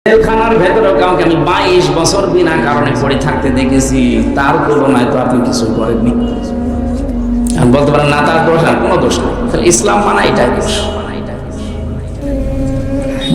জেলখানার ভেতরে কাউকে আমি 22 বছর বিনা কারণে পড়ে থাকতে দেখেছি, তার তুলনায় তো আপনি কিছু করেননি। আমি বলতে পারেন না তার দোষ, আর কোনো দোষ নেই, তাহলে ইসলাম মানা এটাই দোষ।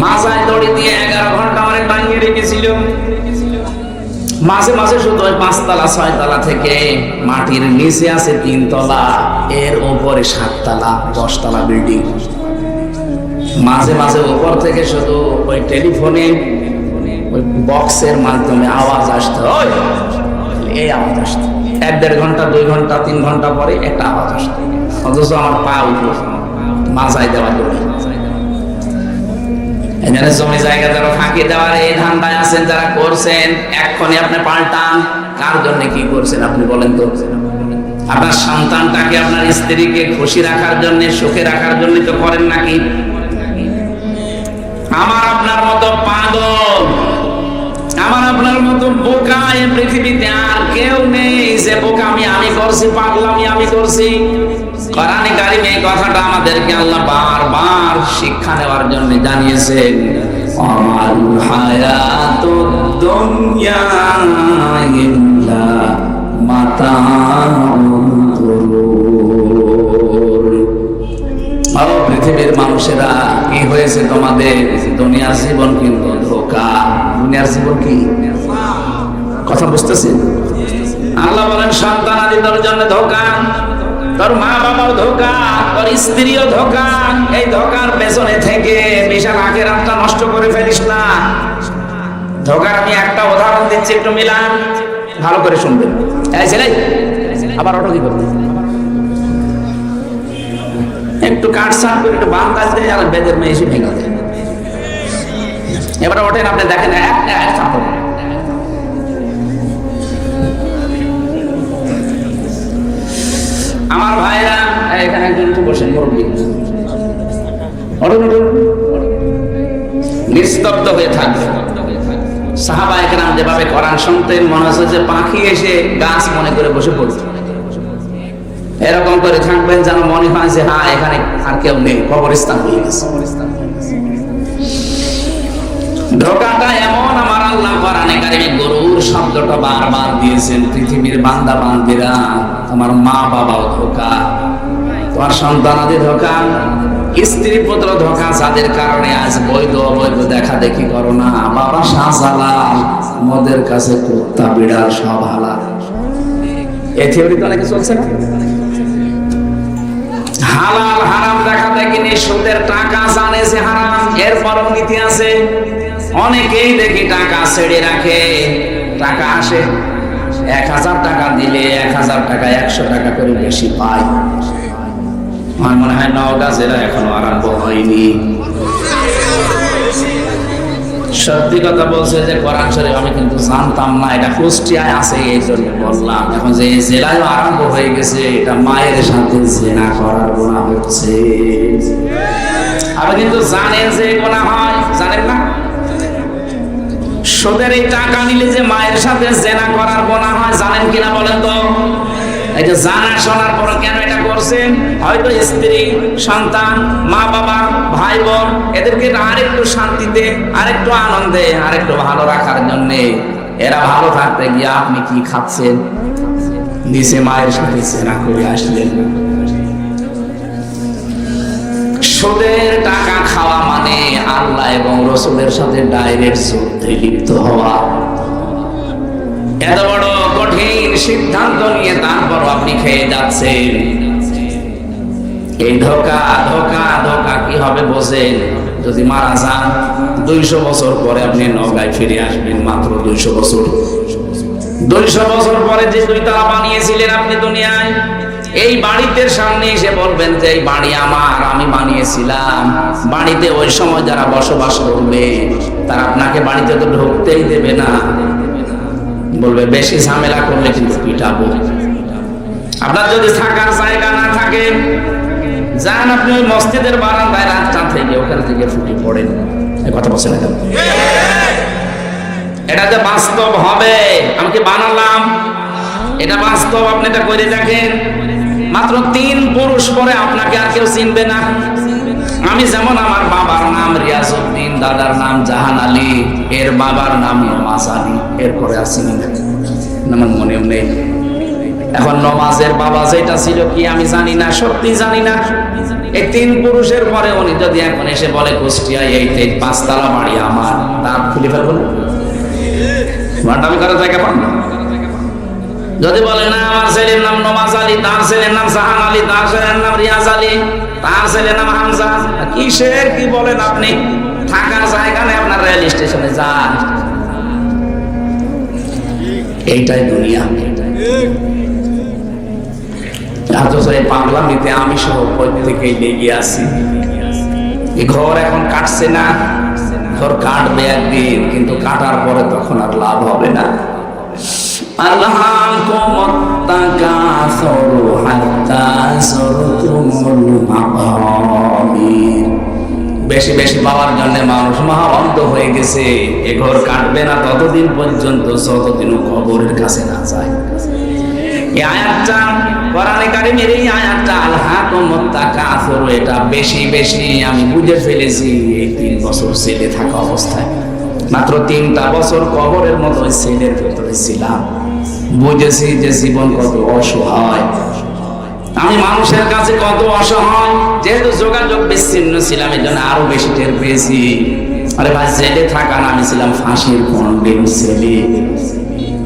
মাজায় দড়ি দিয়ে 11 ঘন্টা আমার টাঙিয়ে রেখেছিল। মাঝে মাঝে শুধু ওই 5 তলা 6 তলা থেকে মাটির নিচে আছে 3 তলা, এর উপরে 7 তলা 10 তলা বিল্ডিং। মাঝে মাঝে উপর থেকে শুধু ওই টেলিফোনে ওই বক্সের মাধ্যমে আওয়াজ আসতো, এই আওয়াজ আসতো 1-1.5 ঘন্টা 2 ঘন্টা 3 ঘন্টা পরে একটা আওয়াজ আসতো, অথচ আমার পা উঠলো মাজায় দেওয়া দড়ি। এখানে জমি জায়গা যারা ফাঁকি দেওয়ার এই ধান্দায় আছেন, যারা করছেন, এক্ষুনি আপনি পাল্টান। কার জন্য কি করছেন আপনি বলেন তো? আপনার সন্তানটাকে, আপনার স্ত্রীকে খুশি রাখার জন্য, সুখে রাখার জন্য তো করেন নাকি? আমার আপনার মতো পাগল, আমার আপনার মতো বোকা এই পৃথিবীতে আর কেউ নেই যে বোকামি আমি করছি, পাগলামি আমি করছি। কোরআনে কারিমে এই কথাটা আমাদেরকে আল্লাহ বারবার শিক্ষা দেওয়ার জন্য জানিয়েছেন, আমাল হায়াতুদ দুনিয়া ইল্লা মাতাউল গুরুর। ও পৃথিবীর মানুষেরা, কি হয়েছে তোমাদের? দুনিয়ার জীবন কিন্তু ধোঁকা। দুনিয়ার জীবন কি? কথা বুঝতেছেন? আল্লাহ বলেন সন্তানাদি তোর জন্য ধোঁকা, তোর মা বাবাও ধোঁকা, তোর স্ত্রীও ধোঁকা। এই ধোঁকার পেছনে থেকে বিশাল আখিরাতটা নষ্ট করে ফেলিস না। ধোঁকার আমি একটা উদাহরণ দিচ্ছি, একটু মিলান, ভালো করে শুনবেন। এই ছেলে, আবার অটো কি করবে? একটু কাঠ সাফ করে একটু বাম কাজ দেয়, আর বেদের মেয়ে এসে ভেঙে দেয়। এবারে ওঠেন, আপনি দেখেন একটা চাপড়। আমার ভাইরা এখানে একজন একটু বসেন, মুরব্বী, নিস্তব্ধ হয়ে থাকবে। সাহাবায়ে কেরাম যেভাবে কোরআন শুনতেন, মনে হচ্ছে যে পাখি এসে গাছ মনে করে বসে পড়ছে। এরকম করে থাকবেন যেন মনে হয় যে হ্যাঁ, এখানে আর কেউ নেই, কবরস্থান হয়ে গেছে। ধোঁকাটা এমন, আমার আল্লাহ কোরআনে কারিমে গরুর শব্দটা বারবার দিয়েছেন। পৃথিবীর বান্দা বান্দিরা, তোমার মা বাবাও ধোঁকা, তোমার সন্তানাদি ধোঁকা, স্ত্রী পুত্র ধোঁকা, যাদের কারণে আজ বৈধ অবৈধ দেখা দেখি করো না। বাবা শাহজালাল, মদের কাছে কুত্তা বিড়াল সব হালাল। এই থিওরি তো অনেকে চলছে না। হালাল হারাম দেখা দেখি নেই, সুদের টাকা জানে যে হারাম, এরপরও নীতি আছে। অনেকেই দেখি টাকা ছেড়ে রাখে, টাকা আসে 1000 টাকা দিলে 1000 টাকা 100 টাকা করে বেশি পায়। আমার মনে হয় নওগাঁ জেলা এখনো আরম্ভ হয়নি। সত্যি কথা বলছে যে কোরআন শরীফ আমি কিন্তু জানতাম না, এটা কুষ্টিয়ায় আছে, এই জন্য বললাম। এখন যে জেলায় আরম্ভ হয়ে গেছে, এটা মায়ের সাথে জেনা করার গুনাহ হচ্ছে। আপনি কিন্তু জানেন যে গুনাহ হয়, জানেন না? সুদের এই টাকা নিলে যে মায়ের সাথে জেনা করার গুনাহ হয়, জানেন কিনা বলেন তো? এই যে জানা শোনার পর কেন এটা করছেন? হয়তো স্ত্রী, সন্তান, মা বাবা, ভাই বোন, এদেরকে আরেকটু শান্তিতে, আরেকটু আনন্দে, আরেকটু ভালো রাখার জন্য। এরা ভালো থাকতে গিয়ে আপনি কি খাচ্ছেন? নিচে মায়ের সাথে জেনা করে আসলেন। সুদের টাকা খাওয়া মানে আল্লাহ এবং রসুলের সাথে ডাইরেক্ট যুদ্ধে লিপ্ত হওয়া। এত বড় কঠিন সিদ্ধান্ত নিয়ে তারপর আপনি খেয়ে যাচ্ছেন। এই ধোঁকা ধোঁকা ধোঁকা কি হবে বোঝেন? যদি মারা যান 200 বছর পরে আপনি নওগাঁয় ফিরে আসবেন, মাত্র 200 বছর। 200 বছর পরে যে 2 তলা বানিয়েছিলেন আপনি দুনিয়ায়, এই বাড়িতে সামনে এসে বলবেন যে এই বাড়ি আমার, আমি বানিয়েছিলাম। বাড়িতে ওই সময় যারা বসবাস করবে, তারা আপনাকে বাড়িতে তো ঢুকতেই দেবে না, বলবে বেশি ঝামেলা করলে কিন্তু পিটাবো। আপনার যদি থাকার জায়গা না থাকে, যান আপনি ওই মসজিদের বারান্দায় রাতটা থেকে ওখান থেকে ফুটে পড়েন। এই কথা বলছে না কেন? এটা যে বাস্তব হবে, আমি কি বানালাম? এটা বাস্তব, আপনি এটা করে দেখেন। মাত্র 3 পুরুষ পরে আপনাকে আর কেউ চিনবে না। আমি যেমন আমার বাবার নাম রিয়াজউদ্দিন, দাদার নাম জাহান আলী, এর বাবার নাম নমাজ আলী, এরপরে আসিনি আমার মনেও নেই। এখন নমাজের বাবা যেটা ছিল কি আমি জানি না, সত্যি জানি না। এই তিন পুরুষের পরে উনি যদি এখন এসে বলে কুষ্টিয়া এই 5 তলা বাড়ি আমার, দাঁত খুলে ফেলবো না, ভান্ডামি করার জায়গা পান না। যদি বলে না আমার ছেলের নাম নমাজ আলী, তার ছেলের নাম জাহান আলী, তার ছেলের নাম রিয়াজ আলী, তার ছেলের নাম হামজা, কিসের কি বলেন আপনি? থাকার জায়গা নেই, আপনার রেল স্টেশনে যান। এইটাই দুনিয়া। অথচ এই পাগলামিতে আমি সহ প্রত্যেকেই লেগে আছি। এই ঘর এখন কাটছে না, ঘর কাটবে একদিন, কিন্তু কাটার পরে তখন আর লাভ হবে না। বেশি বেশি পাওয়ার জন্য মানুষ মহা অন্ধ হয়ে গেছে। এ ঘর কাটবে না ততদিন পর্যন্ত, যতদিন কবরের কাছে না যায়। এই আয়াতটা কোরআনে কারীমের, এই আয়াতটা আলহাকুমুত তাকাসুর, এটা বেশি বেশি আমি বুঝে ফেলেছি এই 3 বছর ছেলে থাকা অবস্থায়। মাত্র 3টা বছর কবরের মতো ওই ছেলের ভেতরে ছিলাম, বুঝেছি যে জীবন কত অসহায়, আমি মানুষের কাছে কত অসহায়। যেহেতু যোগাযোগ বিচ্ছিন্ন ছিলাম, এই জন্য আরো বেশি টের পেয়েছি। আরে ভাই, জেলে থাকা না, আমি ছিলাম ফাঁসির কন্ডেম ছেলে,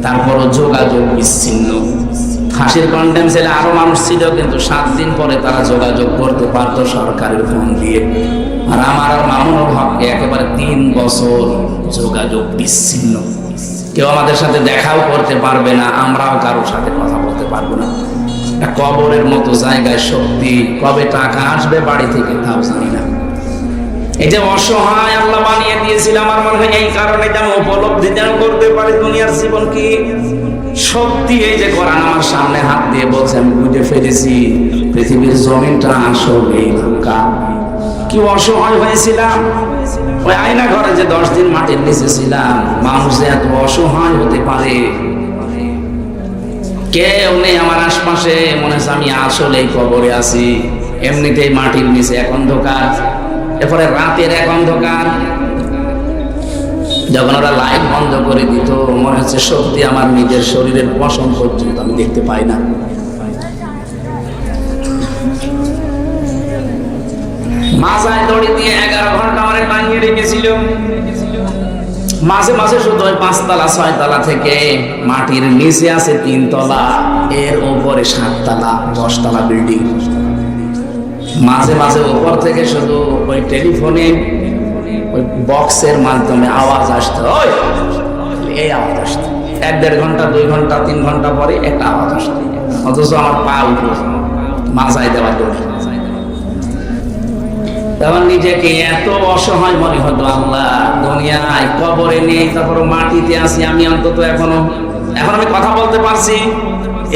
তারপরও যোগাযোগ বিচ্ছিন্ন। ফাঁসির কন্ডেম ছেলে আরো মানুষ ছিল, কিন্তু 7 দিন পরে তারা যোগাযোগ করতে পারতো সরকারের ফোন দিয়ে। আর আমার আর মামুনুল হককে একেবারে 3 বছর যোগাযোগ বিচ্ছিন্ন। কেউ আমাদের সাথে দেখাও করতে পারবে না, আমরাও কারোর সাথে কথা বলতে পারবো না। কবরের মতো জায়গায় সত্যি কবে টাকা আসবে বাড়ি থেকে তাও জানি না। এই যে অসহায় আল্লাহ বানিয়ে দিয়েছিল, আমার মনে হয় এই কারণে যেন উপলব্ধি যেন করতে পারি দুনিয়ার জীবন কি সত্যি। এই যে কোরআন আমার সামনে হাত দিয়ে বলছে, আমি বুঝে ফেলেছি পৃথিবীর জমিনটা আসলে ধোঁকা। কি অসহায় হয়েছিলাম ওই আয়না ঘরে, যে 10 দিন মাটির নিচে ছিলাম। মানুষ যে এত অসহায় হতে পারে, কেউ নেই আমার আশপাশে, মনে হচ্ছে আমি আসলে কবরে আছি। এমনিতেই মাটির নিচে এক অন্ধকার, এরপরে রাতের এক অন্ধকার। যখন ওরা লাইট বন্ধ করে দিত, মনে হচ্ছে সত্যি আমার নিজের শরীরের পশম পর্যন্ত আমি দেখতে পাই না। মাথায় দড়ি দিয়ে 11 ঘন্টা আমার টাঙিয়ে রেখেছিল। মাঝে মাঝে শুধু ওই 5 তলা 6 তলা থেকে মাটির নিচে আছে 3 তলা, এর উপরে 7 তলা 10 তলা বিল্ডিং। মাঝে মাঝে উপর থেকে শুধু ওই টেলিফোনে ওই বক্সের মাধ্যমে আওয়াজ আসতো, এই আওয়াজ আসতো। 1-1.5 ঘন্টা 2 ঘন্টা 3 ঘন্টা পরে একটা আওয়াজ আসতো। অথচ আমার পা উঠলো মাথায় দেওয়া দড়ি। তখন নিজেকে এত অসহায় মনে হতো, আল্লাহ দুনিয়ায় কবরে নেই, তারপর মাটিতে আছি আমি, অন্তত এখন আমি কথা বলতে পারছি।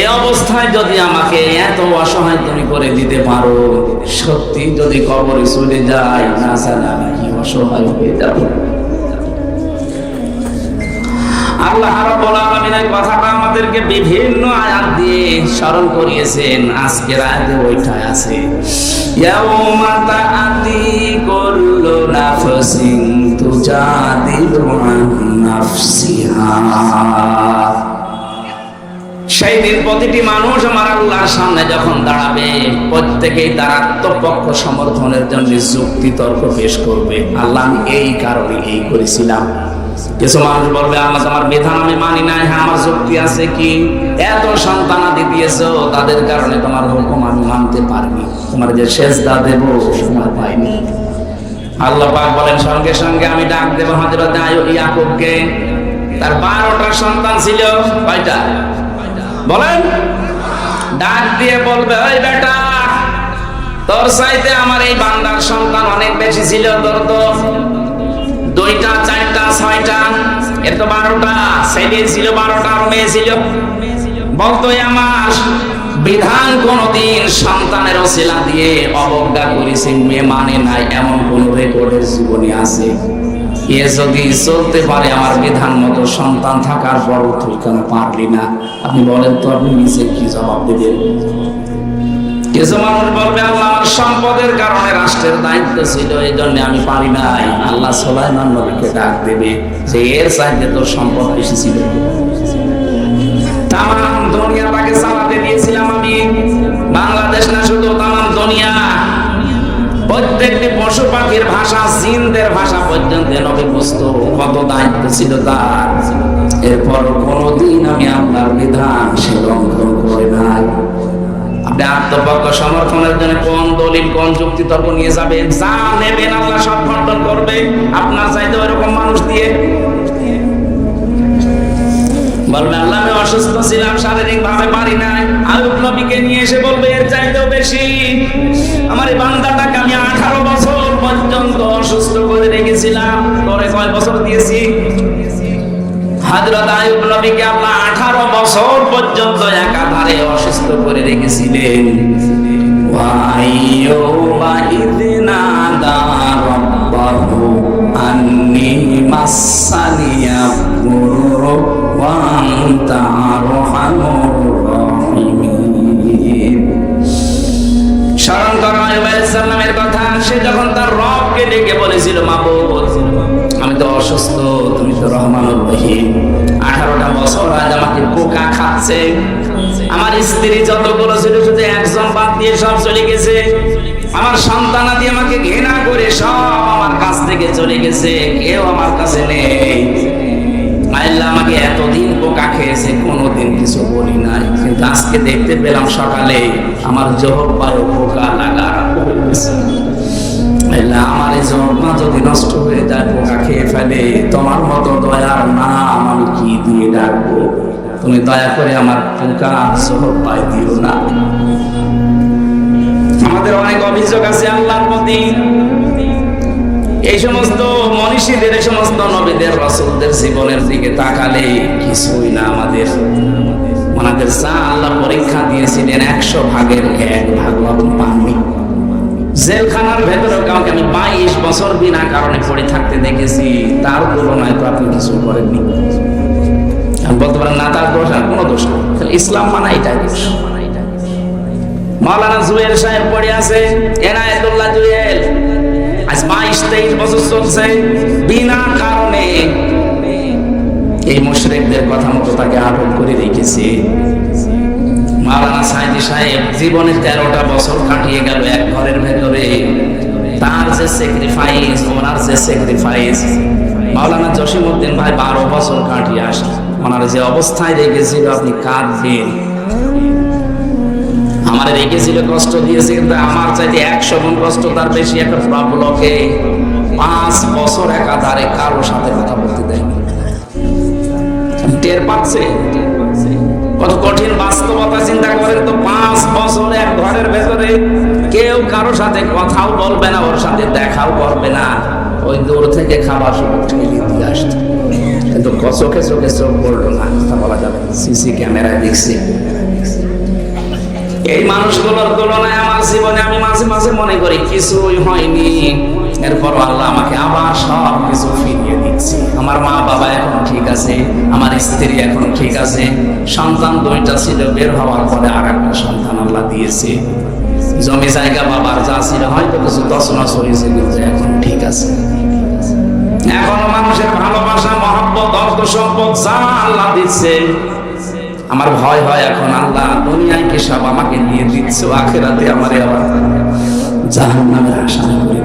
এই অবস্থায় যদি আমাকে এত অসহায় তুমি করে দিতে পারো, সত্যি যদি কবরে চলে যায়, না জানি আমি কি অসহায় হয়ে যাব। আল্লাহ রাব্বুল আলামিন এই কথাটা আমাদেরকে বিভিন্ন আয়াত দিয়ে স্মরণ করিয়েছেন। আজকের আয়াতে ওইটা আছে, ইয়াউমা তাআতি কুল্লু নাফসিন তুজাদিলু আন নাফসিহা। সেই দিন প্রতিটি মানুষ আমার আল্লাহর সামনে যখন দাঁড়াবে, প্রত্যেকেই তার আত্মপক্ষ সমর্থনের জন্য যুক্তি তর্ক পেশ করবে। আল্লাহ আমি এই কারণে এই করেছিলাম। কিছু মানুষ বলবে, আল্লাহ তোমার বিধান আমি মানি নাই। হ্যাঁ, আমার যুক্তি আছে কি? এত সন্তানাদি দিয়েছো, তাদের কারণে তোমার হুকুম আমি মানতে পারিনি, তোমার যে সেজদা দেব সময় পাইনি। আল্লাহ পাক বলেন, সঙ্গে সঙ্গে আমি ডাক দেব হযরত ইয়াকুবকে। তার 12টা সন্তান ছিল। কয়টা বলেন? ডাক দিয়ে বলবে, ওই বেটা, তোর চাইতে আমার এই বান্দার সন্তান অনেক বেশি ছিল। তোর তো 2টা 4টা 6টা, এর তো 12টা ছেলে ছিল, 12টা আর মেয়ে ছিল। বলতো আমার বিধান কোনদিন সন্তানের ওসিলা দিয়ে অবজ্ঞা করেছে, মেয়ে মানে নাই, এমন কোন রেকর্ডের জীবনে আছে? এ যদি চলতে পারে আমার বিধান মতো, সন্তান থাকার পর তুই কেন পারলি না? আপনি বলেন তো, আপনি নিজে কি জবাব দেবেন? কিছু মানুষ বলবে আল্লাহ আমার সম্পদের কারণে রাষ্ট্রের দায়িত্ব ছিল, এই জন্য আমি পারি নাই। আল্লাহ সুলাইমান নবীকে ডাক দেবে যে এর চাইতে তোর সম্পদ বেশি ছিল। তামাম দুনিয়াটাকে চালাতে দিয়েছিলাম আমি, বাংলাদেশ না শুধু তামাম দুনিয়া। প্রত্যেকটি পশু পাখির ভাষা, জিনদের ভাষা পর্যন্ত নবী বুঝতো, কত দায়িত্ব ছিল তার। এরপর কোনদিন আমি আপনার বিধান সে লঙ্ঘন করে নাই। আপনি আত্মপক্ষ সমর্থনের জন্য কোন দলিল কোন যুক্তি তর্ক নিয়ে যাবেন, যা নেবেন আল্লাহ সব খণ্ডন করবে আপনার চাইতে ওইরকম মানুষ দিয়ে। বলবে আল্লাহ আমি অসুস্থ ছিলাম, শারীরিক ভাবে পারি নাই। আইয়ুব নবীকে নিয়ে এসে বলবে এর চাইতেও বেশি। আমার এই বান্দাটাকে আমি 18 বছর পর্যন্ত অসুস্থ করে রেখেছিলাম, তোরে কয় বছর দিয়েছি? হযরত আইয়ুব নবীকে আল্লাহ 18 বছর পর্যন্ত একাধারে অসুস্থ করে রেখেছিলেন। ওয়া আইয়ুবা ইযনা দা রাব্বাহু আন্নী মাসানিয়া গুরু ওয়া আনতা আরহামুর রাহিমিন। স্মরণ করো আইয়ুব আলাইহিস সালামের কথা। সে যখন তার রবকে ডেকে বলেছিল, মাবুদ আমি তো অসুস্থ, তুমি তো রহমানুর রহিম, 18টা বছর আজ আমাকে পোকা খাচ্ছে। আমার স্ত্রী যতগুলো ছিল শুধু একজন বাদ দিয়ে সব চলে গেছে। আমার সন্তানাদি আমাকে ঘৃণা করে সব আমার কাছ থেকে চলে গেছে, কেউ আমার কাছে নেই। আল্লাহ আমাকে এতদিন পোকা খেয়েছে, কোনোদিন কিছু বলি নাই, কিন্তু আজকে দেখতে পেলাম সকালে আমার জহব্বায় পোকা লাগা হয়ে গেছে। আমার এই জন্মা যদি নষ্ট হয়ে যায়, পোকা খেয়ে ফেলে, তোমার মতো দয়ার নাম আমি কি দিয়ে ডাকবো? তুমি দয়া করে আমার পোকা জহব্বায় দিও না। আমাদের অনেক অভিযোগ আছে আল্লাহর প্রতি। এই সমস্ত মনীষীদের, এই সমস্ত নবীদের, রাসূলদের জীবনের দিকে তাকালে কিছুই না। আমাদের যা আল্লাহ পরীক্ষা দিয়েছিলেন 100 ভাগের 1 ভাগ আপনি পাননি। জেলখানার ভেতরে কাউকে আমি 22 বছর বিনা কারণে পড়ে থাকতে দেখেছি, তার তুলনায় তো আপনি কিছু করেননি। আমি বলতে পারেন না তার দোষ, আর কোনো দোষ নেই, ইসলাম মানা এটাই দোষ। মাওলানা জুয়েল সাহেব পড়ে আছে, এনায়েতুল্লাহ জুয়েল, আজ 22-23 বছর চলছে বিনা কারণে। এই মুশরিকদের কথা মতো তাকে আটক করে রেখেছে। মাওলানা সাইদি সাহেব জীবনের 13টা বছর কাটিয়ে গেল এক ঘরের ভেতরে। তার যে স্যাক্রিফাইস, ওনার যে স্যাক্রিফাইস, মাওলানা জসিমউদ্দিন ভাই 12 বছর কাটিয়ে আসে। ওনার যে অবস্থায় রেখেছিল আপনি কাঁদবেন। আমার রেখেছিল, কষ্ট দিয়েছে, কিন্তু আমার চাইতে 100 গুণ কষ্ট তার বেশি। একটা প্রবলেমকে 5 বছর একাধারে কারো সাথে কথা বলতে দেয়নি। টের পাচ্ছে কত কঠিন বাস্তবতা। চিন্তা করেন তো, 5 বছর এক ঘরের ভেতরে কেউ কারো সাথে কথাও বলবে না, ওর সাথে দেখাও করবে না। ওই দূর থেকে খাবার শুধু ঠেলে দিয়ে আসতো, কিন্তু চোখে চোখে চোখ পড়লো না, কথা বলা যাবে, সিসি ক্যামেরায় দেখছি। এই মানুষগুলোর তুলনায় আমার জীবনে আমি মাঝে মাঝে মনে করি কিছুই হয়নি। এরপর আল্লাহ আমাকে আবার সব কিছু ফিরিয়ে দিচ্ছে। আমার মা বাবা এখন ঠিক আছে, আমার স্ত্রী এখন ঠিক আছে, সন্তান 2টা ছিল, বের হওয়ার পরে আর একটা সন্তান আল্লাহ দিয়েছে। জমি জায়গা বাবার যা ছিল হয়তো কিছু তছনছ হয়েছে, কিন্তু এখন ঠিক আছে। এখনো মানুষের ভালোবাসা, মহব্বত, অর্থ সম্পদ যা আল্লাহ দিচ্ছে, আমার ভয় হয় এখন আল্লাহ দুনিয়ায় কি সব আমাকে দিয়ে দিচ্ছে, আখেরাতে আমারে আবার জাহান্নামের আশা করে